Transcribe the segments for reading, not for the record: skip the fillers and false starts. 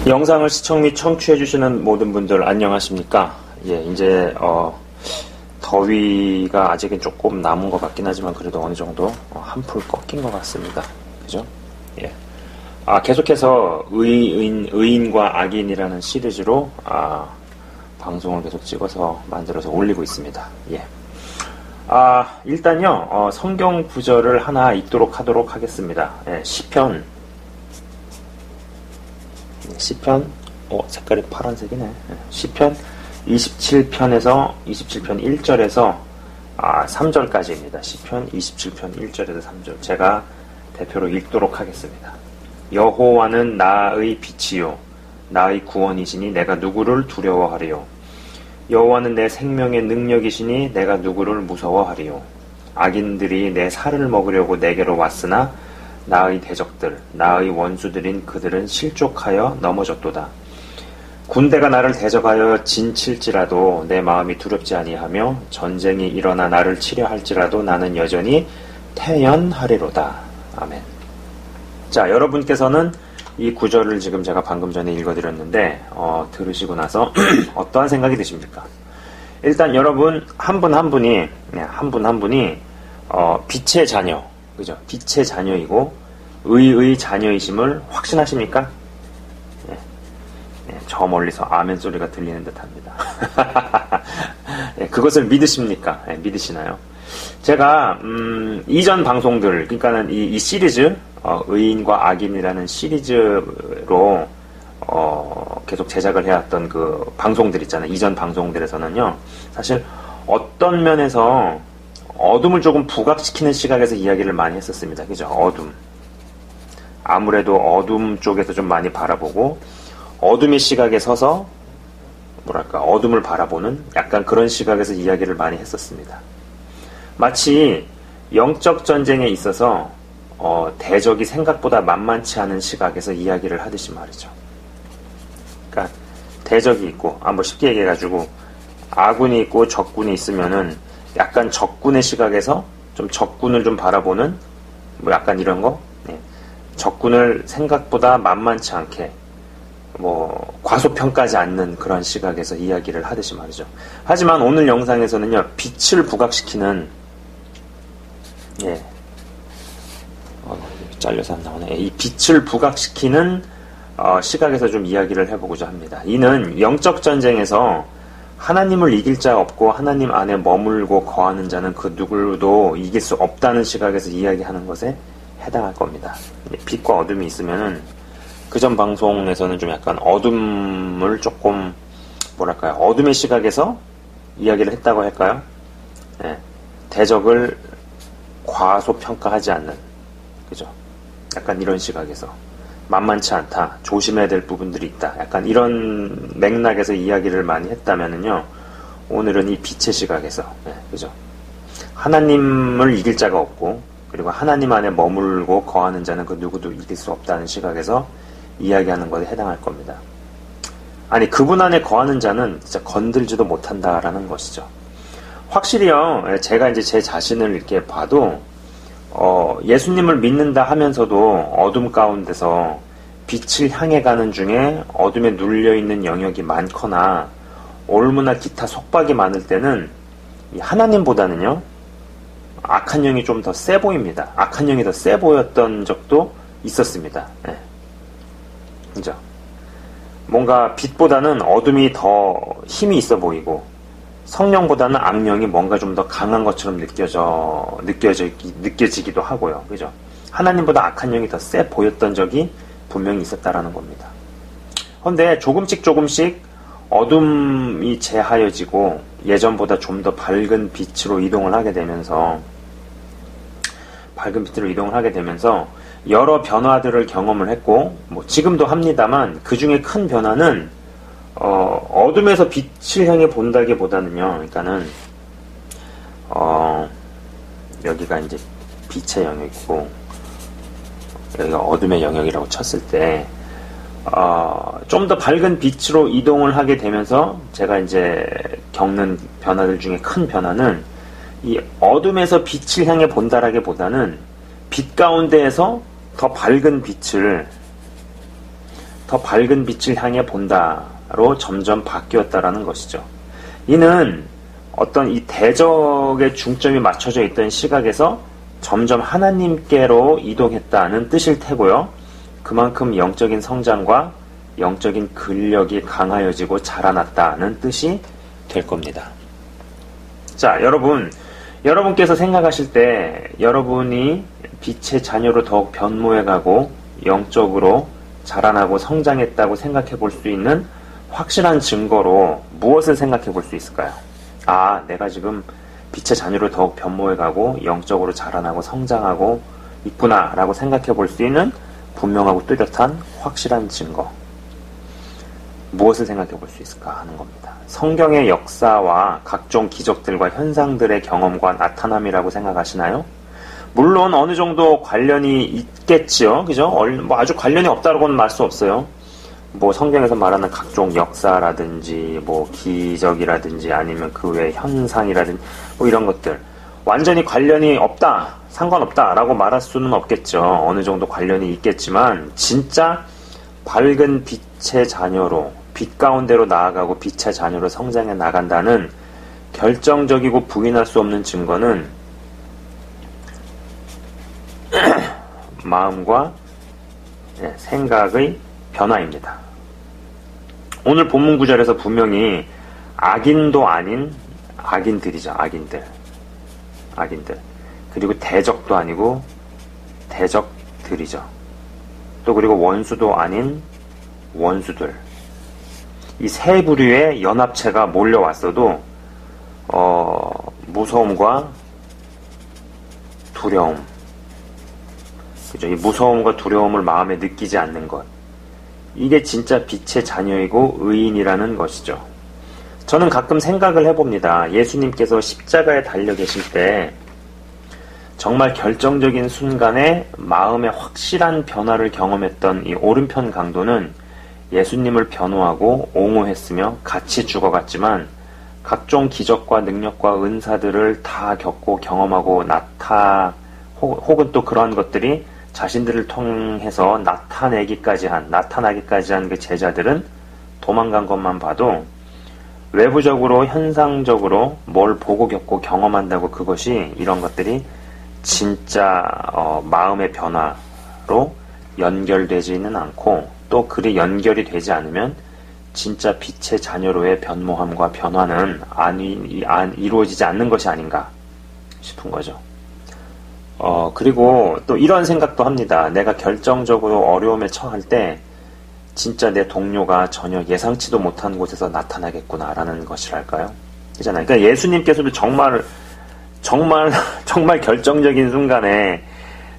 영상을 시청 및 청취해주시는 모든 분들 안녕하십니까? 예, 이제 더위가 아직은 조금 남은 것 같긴 하지만 그래도 어느 정도 한풀 꺾인 것 같습니다. 그죠? 예. 계속해서 의인과 악인이라는 시리즈로 방송을 계속 찍어서 만들어서 올리고 있습니다. 예. 일단요, 성경 구절을 하나 읽도록 하도록 하겠습니다. 예, 시편, 색깔이 파란색이네. 예, 시편 27편에서 27편 1절에서 3절까지입니다. 시편 27편 1절에서 3절. 제가 대표로 읽도록 하겠습니다. 여호와는 나의 빛이요 나의 구원이시니 내가 누구를 두려워하리요. 여호와는 내 생명의 능력이시니 내가 누구를 무서워하리요. 악인들이 내 살을 먹으려고 내게로 왔으나 나의 대적들 나의 원수들인 그들은 실족하여 넘어졌도다. 군대가 나를 대적하여 진칠지라도 내 마음이 두렵지 아니하며 전쟁이 일어나 나를 치려 할지라도 나는 여전히 태연하리로다. 아멘. 자, 여러분께서는 이 구절을 지금 제가 방금 전에 읽어드렸는데 들으시고 나서 어떠한 생각이 드십니까? 일단 여러분 한 분 한 분이 빛의 자녀, 그죠? 빛의 자녀이고 의의 자녀이심을 확신하십니까? 저 멀리서 아멘 소리가 들리는 듯합니다. 그것을 믿으십니까? 믿으시나요? 제가 이전 방송들, 그러니까는 이 시리즈 의인과 악인이라는 시리즈로 계속 제작을 해왔던 그 방송들 있잖아요. 이전 방송들에서는요, 사실 어떤 면에서 어둠을 조금 부각시키는 시각에서 이야기를 많이 했었습니다. 그죠? 어둠. 아무래도 어둠 쪽에서 좀 많이 바라보고 어둠의 시각에 서서 어둠을 바라보는 약간 그런 시각에서 이야기를 많이 했었습니다. 마치 영적 전쟁에 있어서 대적이 생각보다 만만치 않은 시각에서 이야기를 하듯이 말이죠. 그러니까 대적이 있고, 뭐 쉽게 얘기해가지고 아군이 있고 적군이 있으면은 약간 적군의 시각에서 좀 적군을 좀 바라보는 뭐 약간 이런 거, 적군을 생각보다 만만치 않게 과소평가하지 않는 그런 시각에서 이야기를 하듯이 말이죠. 하지만 오늘 영상에서는요, 빛을 부각시키는, 잘려서 안 나오네. 이 빛을 부각시키는 시각에서 좀 이야기를 해보고자 합니다. 이는 영적 전쟁에서 하나님을 이길 자 없고 하나님 안에 머물고 거하는 자는 그 누구도 이길 수 없다는 시각에서 이야기하는 것에 해당할 겁니다. 빛과 어둠이 있으면은 그전 방송에서는 좀 약간 어둠을 조금 어둠의 시각에서 이야기를 했다고 할까요? 대적을 과소평가하지 않는, 그죠? 약간 이런 시각에서 만만치 않다, 조심해야 될 부분들이 있다, 약간 이런 맥락에서 이야기를 많이 했다면은요, 오늘은 이 빛의 시각에서, 그죠? 하나님을 이길 자가 없고, 그리고 하나님 안에 머물고 거하는 자는 그 누구도 이길 수 없다는 시각에서 이야기하는 것에 해당할 겁니다. 아니, 그분 안에 거하는 자는 진짜 건들지도 못한다라는 것이죠. 확실히요, 제가 이제 제 자신을 이렇게 봐도, 예수님을 믿는다 하면서도 어둠 가운데서 빛을 향해 가는 중에 어둠에 눌려있는 영역이 많거나 올무나 기타 속박이 많을 때는 이 하나님보다는요, 악한 영이 좀 더 세 보입니다. 악한 영이 더 세 보였던 적도 있었습니다. 그죠? 뭔가 빛보다는 어둠이 더 힘이 있어 보이고 성령보다는 악령이 뭔가 좀 더 강한 것처럼 느껴지기도 하고요. 그죠? 하나님보다 악한 영이 더 세 보였던 적이 분명히 있었다라는 겁니다. 그런데 조금씩 어둠이 제하여지고 예전보다 좀 더 밝은 빛으로 이동을 하게 되면서 여러 변화들을 경험을 했고, 지금도 합니다만 그 중에 큰 변화는 어둠에서 빛을 향해 본다기보다는요, 그러니까는 여기가 이제 빛의 영역이고 여기가 어둠의 영역이라고 쳤을 때 좀 더 밝은 빛으로 이동을 하게 되면서 제가 이제 겪는 변화들 중에 큰 변화는 이 어둠에서 빛을 향해 본다라기보다는 빛 가운데에서 더 밝은 빛을 더 밝은 빛을 향해 본다로 점점 바뀌었다라는 것이죠. 이는 어떤 이 대적의 중점이 맞춰져 있던 시각에서 점점 하나님께로 이동했다는 뜻일 테고요. 그만큼 영적인 성장과 영적인 근력이 강하여지고 자라났다는 뜻이 될 겁니다. 자, 여러분께서 생각하실 때 여러분이 빛의 자녀로 더욱 변모해가고 영적으로 자라나고 성장했다고 생각해 볼 수 있는 확실한 증거로 무엇을 생각해 볼 수 있을까요? 아, 내가 지금 빛의 자녀로 더욱 변모해가고 영적으로 자라나고 성장하고 있구나 라고 생각해 볼 수 있는 분명하고 뚜렷한 확실한 증거. 무엇을 생각해 볼 수 있을까 하는 겁니다. 성경의 역사와 각종 기적들과 현상들의 경험과 나타남이라고 생각하시나요? 물론 어느 정도 관련이 있겠지요. 그죠? 뭐 아주 관련이 없다고는 말 수 없어요. 뭐 성경에서 말하는 각종 역사라든지 뭐 기적이라든지 아니면 그 외 현상이라든지 뭐 이런 것들 완전히 관련이 없다, 상관없다라고 말할 수는 없겠죠. 어느 정도 관련이 있겠지만 진짜 밝은 빛의 자녀로 빛 가운데로 나아가고 빛의 자녀로 성장해 나간다는 결정적이고 부인할 수 없는 증거는 마음과 생각의 변화입니다. 오늘 본문 구절에서 분명히 악인도 아닌 악인들이죠. 악인들. 그리고 대적도 아니고 대적들이죠. 또 그리고 원수도 아닌 원수들. 이 세 부류의 연합체가 몰려왔어도 무서움과 두려움. 그죠? 이 무서움과 두려움을 마음에 느끼지 않는 것. 이게 진짜 빛의 자녀이고 의인이라는 것이죠. 저는 가끔 생각을 해봅니다. 예수님께서 십자가에 달려 계실 때 정말 결정적인 순간에 마음의 확실한 변화를 경험했던 이 오른편 강도는 예수님을 변호하고 옹호했으며 같이 죽어갔지만 각종 기적과 능력과 은사들을 다 겪고 경험하고 혹은 또 그러한 것들이 자신들을 통해서 나타나기까지 한 그 제자들은 도망간 것만 봐도 외부적으로 현상적으로 뭘 보고 겪고 경험한다고 그것이 이런 것들이 진짜 마음의 변화로 연결되지는 않고 또 그리 연결이 되지 않으면 진짜 빛의 자녀로의 변모함과 변화는 이루어지지 않는 것이 아닌가 싶은 거죠. 그리고 또 이런 생각도 합니다. 내가 결정적으로 어려움에 처할 때 진짜 내 동료가 전혀 예상치도 못한 곳에서 나타나겠구나라는 것이랄까요? 그잖아요. 그러니까 예수님께서도 정말 결정적인 순간에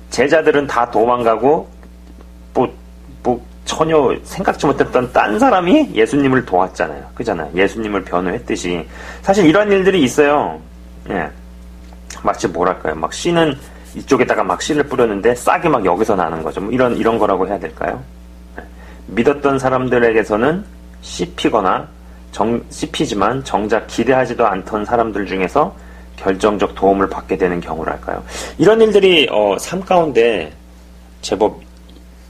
제자들은 다 도망가고 전혀 생각지 못했던 딴 사람이 예수님을 도왔잖아요. 그잖아요. 예수님을 변호했듯이 사실 이런 일들이 있어요. 예. 마치 뭐랄까요? 막 씨는 이쪽에다가 막 씨를 뿌렸는데 싹이 막 여기서 나는 거죠. 뭐 이런 거라고 해야 될까요? 믿었던 사람들에게서는 씹히지만 정작 기대하지도 않던 사람들 중에서 결정적 도움을 받게 되는 경우랄까요? 이런 일들이 삶 가운데 제법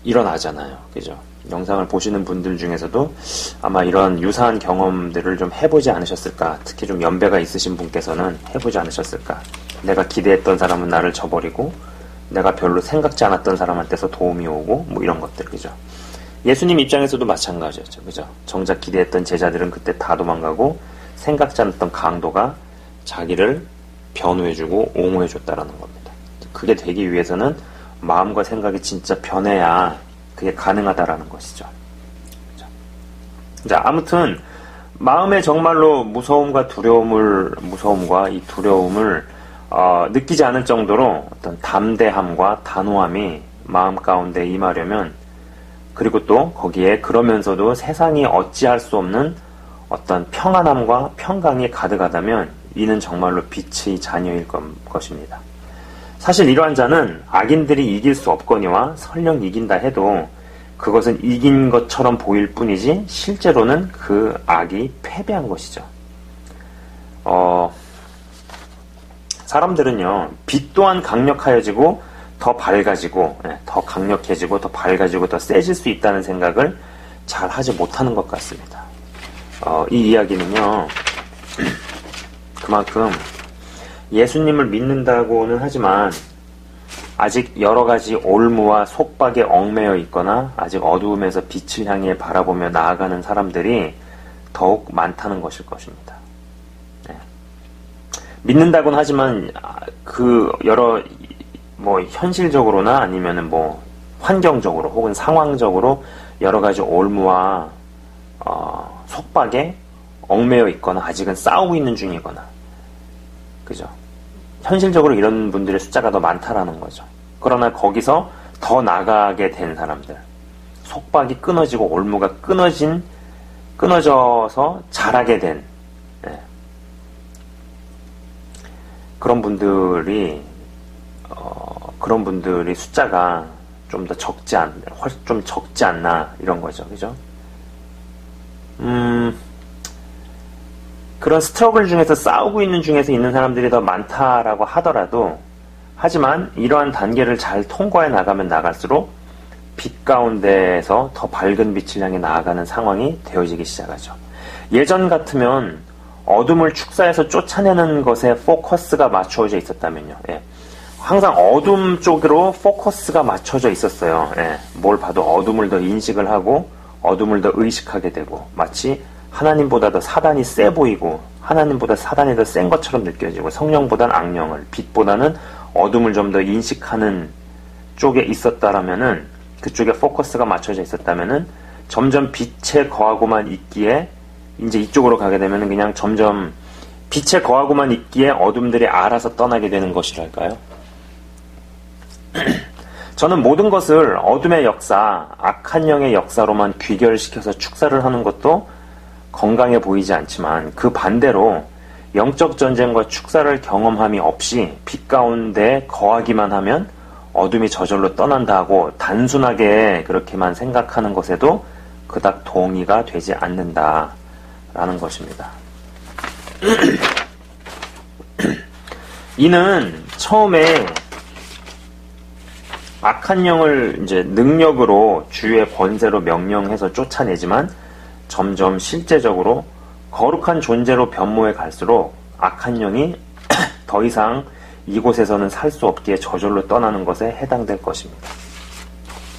일어나잖아요. 그죠? 영상을 보시는 분들 중에서도 아마 이런 유사한 경험들을 좀 해보지 않으셨을까? 특히 좀 연배가 있으신 분께서는 해보지 않으셨을까? 내가 기대했던 사람은 나를 저버리고 내가 별로 생각지 않았던 사람한테서 도움이 오고 뭐 이런 것들. 그죠? 예수님 입장에서도 마찬가지였죠. 그죠? 정작 기대했던 제자들은 그때 다 도망가고 생각지 않았던 강도가 자기를 변호해주고 옹호해줬다라는 겁니다. 그게 되기 위해서는 마음과 생각이 진짜 변해야 그게 가능하다라는 것이죠. 자, 아무튼 마음에 정말로 무서움과 이 두려움을 느끼지 않을 정도로 어떤 담대함과 단호함이 마음 가운데 임하려면, 그리고 또 거기에 그러면서도 세상이 어찌할 수 없는 어떤 평안함과 평강이 가득하다면 이는 정말로 빛의 자녀일 것입니다. 사실 이러한 자는 악인들이 이길 수 없거니와 설령 이긴다 해도 그것은 이긴 것처럼 보일 뿐이지 실제로는 그 악이 패배한 것이죠. 사람들은요, 빛 또한 강력해지고 더 밝아지고 더 강력해지고 더 밝아지고 더 세질 수 있다는 생각을 잘 하지 못하는 것 같습니다. 이 이야기는요, 그만큼 예수님을 믿는다고는 하지만 아직 여러 가지 올무와 속박에 얽매여 있거나 아직 어두움에서 빛을 향해 바라보며 나아가는 사람들이 더욱 많다는 것일 것입니다. 네. 믿는다고는 하지만 그 여러 현실적으로나 아니면은 환경적으로 혹은 상황적으로 여러 가지 올무와 속박에 얽매여 있거나 아직은 싸우고 있는 중이거나, 그죠? 현실적으로 이런 분들의 숫자가 더 많다라는 거죠. 그러나 거기서 더 나가게 된 사람들, 속박이 끊어지고 올무가 끊어져서 자라게 된 그런 분들이 숫자가 좀 더 좀 적지 않나 이런 거죠, 그죠? 그런 스트러글 중에서 싸우고 있는 중에서 있는 사람들이 더 많다라고 하더라도, 하지만 이러한 단계를 잘 통과해 나가면 나갈수록 빛 가운데에서 더 밝은 빛을 향해 나아가는 상황이 되어지기 시작하죠. 예전 같으면 어둠을 축사해서 쫓아내는 것에 포커스가 맞춰져 있었다면요. 예. 항상 어둠 쪽으로 포커스가 맞춰져 있었어요. 예. 뭘 봐도 어둠을 더 인식을 하고 어둠을 더 의식하게 되고, 마치 하나님보다 더 사단이 세 보이고 하나님보다 사단이 더 센 것처럼 느껴지고, 성령보다는 악령을, 빛보다는 어둠을 좀 더 인식하는 쪽에 있었다라면은, 그쪽에 포커스가 맞춰져 있었다면은 점점 빛에 거하고만 있기에, 이제 이쪽으로 가게 되면은 그냥 점점 빛에 거하고만 있기에 어둠들이 알아서 떠나게 되는 것이랄까요? 저는 모든 것을 어둠의 역사, 악한 영의 역사로만 귀결시켜서 축사를 하는 것도 건강해 보이지 않지만, 그 반대로 영적 전쟁과 축사를 경험함이 없이 빛 가운데 거하기만 하면 어둠이 저절로 떠난다 하고 단순하게 그렇게만 생각하는 것에도 그닥 동의가 되지 않는다라는 것입니다. 이는 처음에 악한 영을 이제 능력으로 주의 권세로 명령해서 쫓아내지만, 점점 실제적으로 거룩한 존재로 변모해 갈수록 악한 영이 더 이상 이곳에서는 살 수 없기에 저절로 떠나는 것에 해당될 것입니다.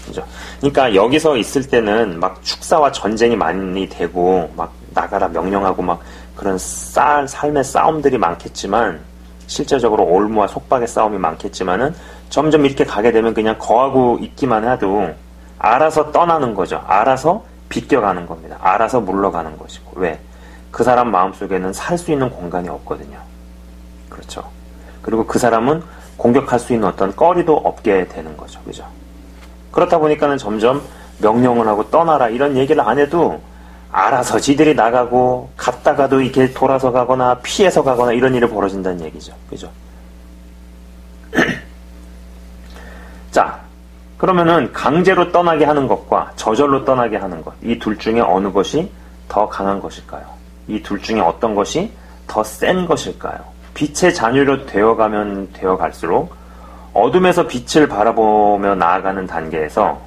그죠? 그러니까 여기서 있을 때는 막 축사와 전쟁이 많이 되고 막 나가라 명령하고 막 그런 삶의 싸움들이 많겠지만, 실제적으로 올무와 속박의 싸움이 많겠지만은, 점점 이렇게 가게 되면 그냥 거하고 있기만 해도 알아서 떠나는 거죠. 알아서 비껴가는 겁니다. 알아서 물러가는 것이고. 왜? 그 사람 마음속에는 살 수 있는 공간이 없거든요. 그렇죠. 그리고 그 사람은 공격할 수 있는 어떤 거리도 없게 되는 거죠. 그죠? 그렇다 보니까는 점점 명령을 하고 떠나라 이런 얘기를 안 해도 알아서 지들이 나가고, 갔다가도 이렇게 돌아서 가거나 피해서 가거나 이런 일이 벌어진다는 얘기죠. 그죠? 자, 그러면은 강제로 떠나게 하는 것과 저절로 떠나게 하는 것, 이 둘 중에 어느 것이 더 강한 것일까요? 이 둘 중에 어떤 것이 더 센 것일까요? 빛의 자녀로 되어가면 되어갈수록 어둠에서 빛을 바라보며 나아가는 단계에서,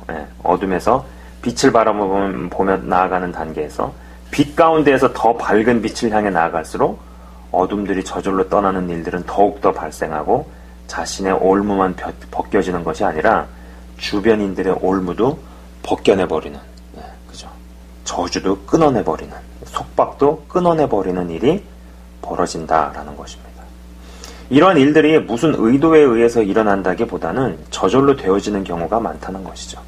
어둠에서 빛을 바라보며 나아가는 단계에서 빛 가운데에서 더 밝은 빛을 향해 나아갈수록 어둠들이 저절로 떠나는 일들은 더욱더 발생하고, 자신의 올무만 벗겨지는 것이 아니라 주변인들의 올무도 벗겨내버리는, 그죠? 저주도 끊어내버리는, 속박도 끊어내버리는 일이 벌어진다라는 것입니다. 이러한 일들이 무슨 의도에 의해서 일어난다기보다는 저절로 되어지는 경우가 많다는 것이죠.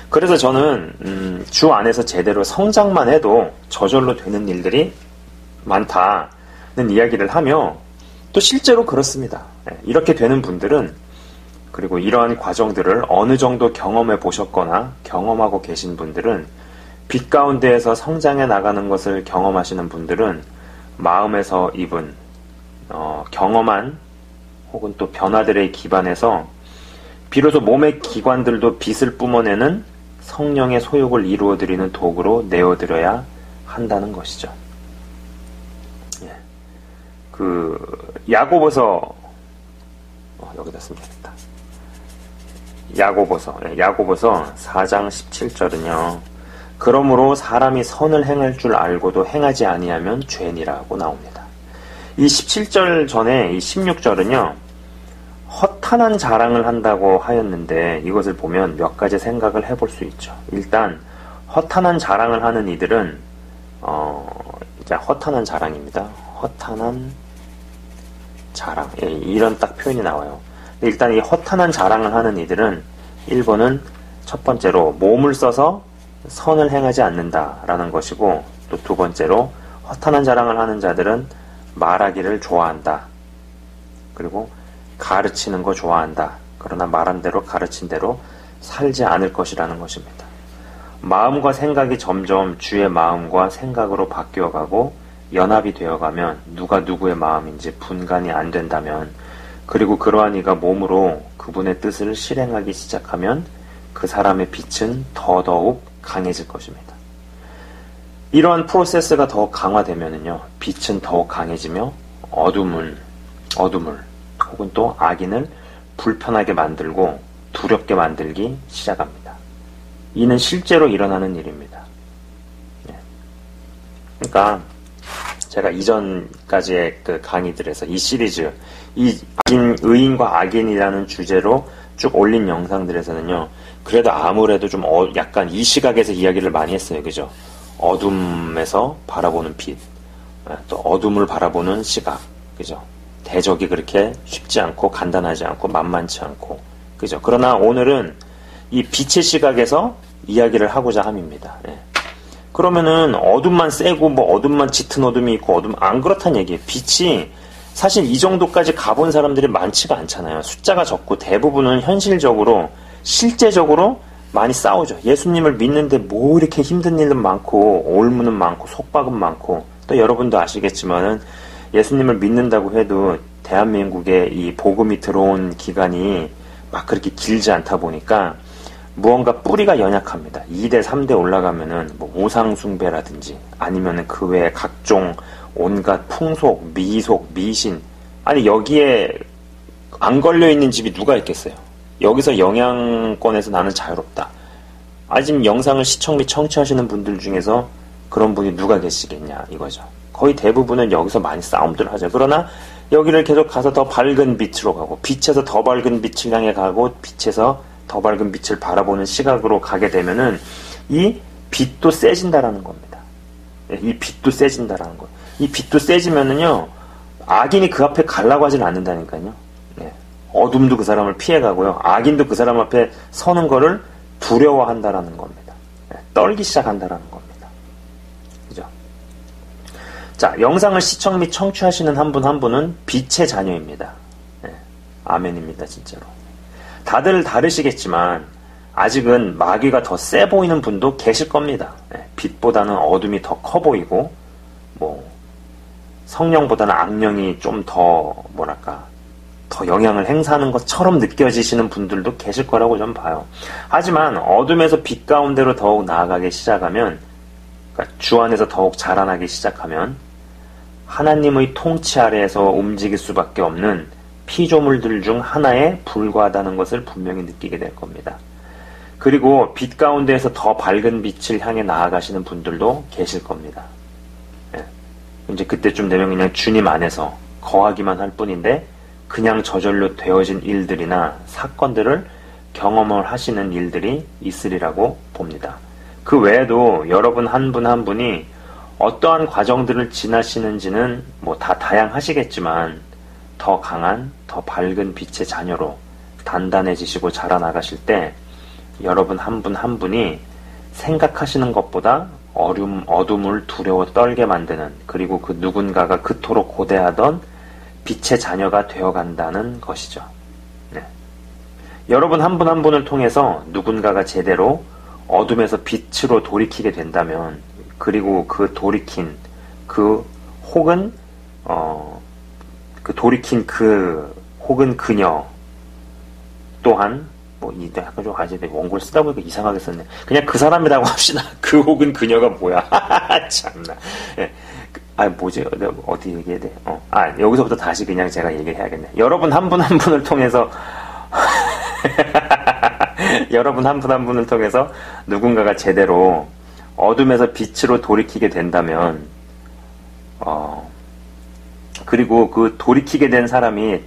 그래서 저는 주 안에서 제대로 성장만 해도 저절로 되는 일들이 많다는 이야기를 하며, 또 실제로 그렇습니다. 이렇게 되는 분들은, 그리고 이러한 과정들을 어느 정도 경험해 보셨거나 경험하고 계신 분들은, 빛 가운데에서 성장해 나가는 것을 경험하시는 분들은 마음에서 입은 경험한 혹은 또 변화들의 기반에서 비로소 몸의 기관들도 빛을 뿜어내는 성령의 소욕을 이루어드리는 도구로 내어드려야 한다는 것이죠. 야고보서, 여기다 쓰면 되겠다. 야고보서 4장 17절은요, 그러므로 사람이 선을 행할 줄 알고도 행하지 아니하면 죄니라고 나옵니다. 이 17절 전에 이 16절은요. 허탄한 자랑을 한다고 하였는데 이것을 보면 몇 가지 생각을 해볼 수 있죠. 일단 허탄한 자랑을 하는 이들은 이제 허탄한 자랑입니다. 허탄한 자랑. 예, 이런 딱 표현이 나와요. 일단 이 허탄한 자랑을 하는 이들은 1번은 첫 번째로 몸을 써서 선을 행하지 않는다라는 것이고, 또 두 번째로 허탄한 자랑을 하는 자들은 말하기를 좋아한다. 그리고 가르치는 거 좋아한다. 그러나 말한 대로 가르친 대로 살지 않을 것이라는 것입니다. 마음과 생각이 점점 주의 마음과 생각으로 바뀌어가고 연합이 되어가면 누가 누구의 마음인지 분간이 안 된다면, 그리고 그러한 이가 몸으로 그분의 뜻을 실행하기 시작하면 그 사람의 빛은 더더욱 강해질 것입니다. 이러한 프로세스가 더욱 강화되면은요, 빛은 더욱 강해지며 어둠을 혹은 또 악인을 불편하게 만들고 두렵게 만들기 시작합니다. 이는 실제로 일어나는 일입니다. 그러니까 제가 이전까지의 그 강의들에서 이 시리즈, 이 의인과 악인이라는 주제로 쭉 올린 영상들에서는요, 그래도 아무래도 좀 약간 이 시각에서 이야기를 많이 했어요. 그죠? 어둠에서 바라보는 빛, 또 어둠을 바라보는 시각, 그죠? 대적이 그렇게 쉽지 않고 간단하지 않고 만만치 않고, 그죠? 그러나 오늘은 이 빛의 시각에서 이야기를 하고자 함입니다. 예. 그러면은 어둠만 세고 뭐 어둠만 짙은 어둠이 있고 어둠 안 그렇다는 얘기예요. 빛이 사실 이 정도까지 가본 사람들이 많지가 않잖아요. 숫자가 적고 대부분은 현실적으로 실제적으로 많이 싸우죠. 예수님을 믿는데 뭐 이렇게 힘든 일은 많고 올무는 많고 속박은 많고, 또 여러분도 아시겠지만은 예수님을 믿는다고 해도 대한민국에 이 복음이 들어온 기간이 막 그렇게 길지 않다 보니까 무언가 뿌리가 연약합니다. 2대 3대 올라가면은 뭐 우상숭배라든지 아니면은 그 외에 각종 온갖 풍속, 미속, 미신, 아니 여기에 안 걸려있는 집이 누가 있겠어요. 여기서 영향권에서 나는 자유롭다. 지금 영상을 시청 및 청취하시는 분들 중에서 그런 분이 누가 계시겠냐 이거죠. 거의 대부분은 여기서 많이 싸움들을 하죠. 그러나 여기를 계속 가서 더 밝은 빛으로 가고, 빛에서 더 밝은 빛을 향해 가고, 빛에서 더 밝은 빛을 바라보는 시각으로 가게 되면은 이 빛도 세진다라는 겁니다. 이 빛도 세진다라는 거. 이 빛도 세지면은요, 악인이 그 앞에 가려고 하지는 않는다니까요. 어둠도 그 사람을 피해가고요, 악인도 그 사람 앞에 서는 거를 두려워한다라는 겁니다. 떨기 시작한다라는 겁니다. 그죠? 자, 영상을 시청 및 청취하시는 한 분 한 분은 빛의 자녀입니다. 아멘입니다, 진짜로. 다들 다르시겠지만 아직은 마귀가 더 세 보이는 분도 계실 겁니다. 빛보다는 어둠이 더 커 보이고, 뭐 성령보다는 악령이 좀 더 더 영향을 행사하는 것처럼 느껴지시는 분들도 계실 거라고 좀 봐요. 하지만 어둠에서 빛 가운데로 더욱 나아가기 시작하면, 그러니까 주 안에서 더욱 자라나기 시작하면 하나님의 통치 아래에서 움직일 수밖에 없는 피조물들 중 하나에 불과하다는 것을 분명히 느끼게 될 겁니다. 그리고 빛 가운데에서 더 밝은 빛을 향해 나아가시는 분들도 계실 겁니다. 이제 그때쯤 되면 그냥 주님 안에서 거하기만 할 뿐인데 그냥 저절로 되어진 일들이나 사건들을 경험을 하시는 일들이 있으리라고 봅니다. 그 외에도 여러분 한 분 한 분이 어떠한 과정들을 지나시는지는 뭐 다 다양하시겠지만 더 강한, 더 밝은 빛의 자녀로 단단해지시고 자라나가실 때 여러분 한 분 한 분이 생각하시는 것보다 어둠을 두려워 떨게 만드는, 그리고 그 누군가가 그토록 고대하던 빛의 자녀가 되어간다는 것이죠. 여러분 한 분 한 분을 통해서 누군가가 제대로 어둠에서 빛으로 돌이키게 된다면, 그리고 그 돌이킨 혹은 혹은 그녀 또한 약간 좀 원고를 쓰다 보니까 이상하게 썼네. 그냥 그 사람이라고 합시다. 그 혹은 그녀가 뭐야? 참나. 뭐지? 어디 얘기해야 돼? 여기서부터 다시 그냥 제가 얘기를 해야겠네. 여러분 한 분 한 분을 통해서 여러분 한 분 한 분을 통해서 누군가가 제대로 어둠에서 빛으로 돌이키게 된다면, 그리고 그 돌이키게 된 사람이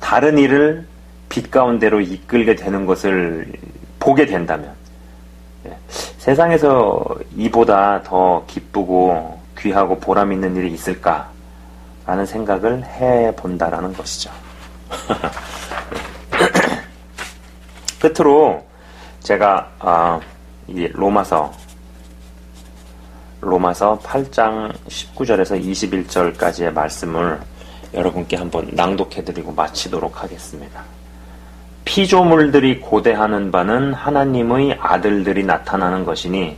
다른 일을 빛 가운데로 이끌게 되는 것을 보게 된다면, 세상에서 이보다 더 기쁘고 귀하고 보람 있는 일이 있을까라는 생각을 해본다라는 것이죠. 끝으로 제가 이 로마서 8장 19절에서 21절까지의 말씀을 여러분께 한번 낭독해드리고 마치도록 하겠습니다. 피조물들이 고대하는 바는 하나님의 아들들이 나타나는 것이니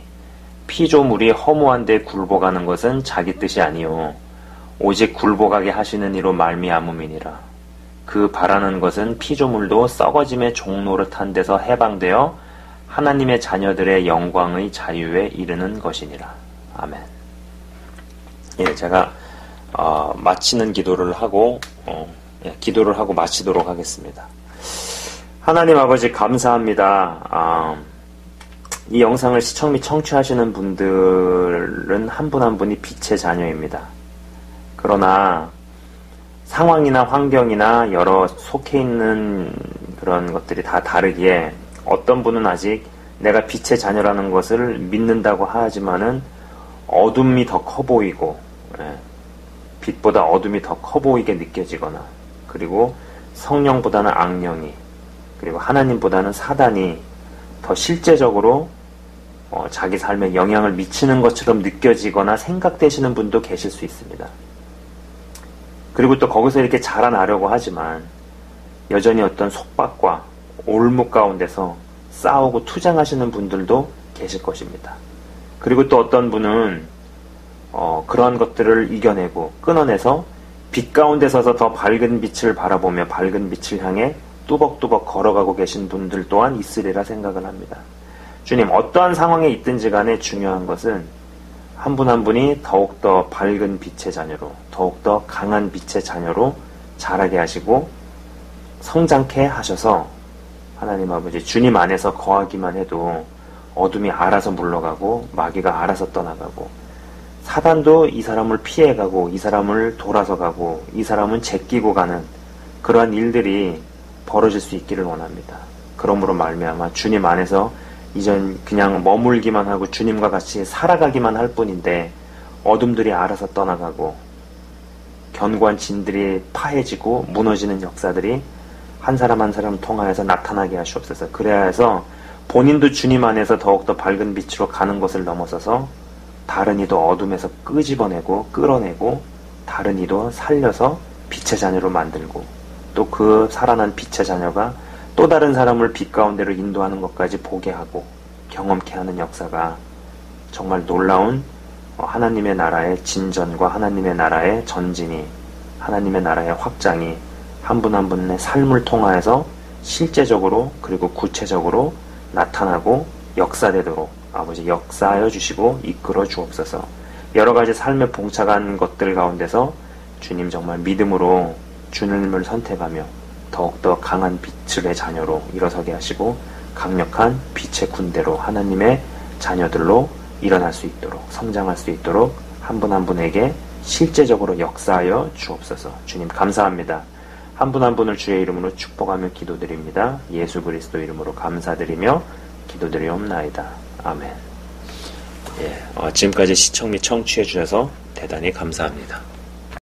피조물이 허무한 데 굴복하는 것은 자기 뜻이 아니요 오직 굴복하게 하시는 이로 말미암음이니라. 그 바라는 것은 피조물도 썩어짐의 종노릇한 데서 해방되어 하나님의 자녀들의 영광의 자유에 이르는 것이니라. 아멘. 예, 제가 마치는 기도를 하고 마치도록 하겠습니다. 하나님 아버지 감사합니다. 이 영상을 시청 및 청취하시는 분들은 한 분 한 분이 빛의 자녀입니다. 그러나 상황이나 환경이나 여러 속해 있는 그런 것들이 다 다르기에 어떤 분은 아직 내가 빛의 자녀라는 것을 믿는다고 하지만은 어둠이 더 커 보이고 빛보다 어둠이 더 커 보이게 느껴지거나 그리고 성령보다는 악령이 그리고 하나님보다는 사단이 더 실제적으로 자기 삶에 영향을 미치는 것처럼 느껴지거나 생각되시는 분도 계실 수 있습니다. 그리고 또 거기서 이렇게 자라나려고 하지만 여전히 어떤 속박과 올무 가운데서 싸우고 투쟁하시는 분들도 계실 것입니다. 그리고 또 어떤 분은 그러한 것들을 이겨내고 끊어내서 빛 가운데 서서 더 밝은 빛을 바라보며 밝은 빛을 향해 뚜벅뚜벅 걸어가고 계신 분들 또한 있으리라 생각을 합니다. 주님, 어떠한 상황에 있든지 간에 중요한 것은 한 분 한 분이 더욱더 밝은 빛의 자녀로 더욱더 강한 빛의 자녀로 자라게 하시고 성장케 하셔서 하나님 아버지 주님 안에서 거하기만 해도 어둠이 알아서 물러가고 마귀가 알아서 떠나가고 사단도 이 사람을 피해가고 이 사람을 돌아서 가고 이 사람은 제끼고 가는 그러한 일들이 벌어질 수 있기를 원합니다. 그러므로 말미암아 주님 안에서 이전 그냥 머물기만 하고 주님과 같이 살아가기만 할 뿐인데 어둠들이 알아서 떠나가고 견고한 진들이 파해지고 무너지는 역사들이 한 사람 한 사람 통하여서 나타나게 하시옵소서. 그래야 해서 본인도 주님 안에서 더욱더 밝은 빛으로 가는 것을 넘어서서 다른 이도 어둠에서 끄집어내고 끌어내고 다른 이도 살려서 빛의 자녀로 만들고 또 그 살아난 빛의 자녀가 또 다른 사람을 빛 가운데로 인도하는 것까지 보게 하고 경험케 하는 역사가 정말 놀라운 하나님의 나라의 진전과 하나님의 나라의 전진이 하나님의 나라의 확장이 한 분 한 분의 삶을 통하여서 실제적으로 그리고 구체적으로 나타나고 역사되도록 아버지 역사하여 주시고 이끌어 주옵소서. 여러 가지 삶에 봉착한 것들 가운데서 주님 정말 믿음으로 주님을 선택하며 더욱더 강한 빛의 자녀로 일어서게 하시고 강력한 빛의 군대로 하나님의 자녀들로 일어날 수 있도록 성장할 수 있도록 한 분 한 분에게 실제적으로 역사하여 주옵소서. 주님 감사합니다. 한 분 한 분을 주의 이름으로 축복하며 기도드립니다. 예수 그리스도 이름으로 감사드리며 기도드리옵나이다. 아멘. 지금까지 시청 및 청취해 주셔서 대단히 감사합니다.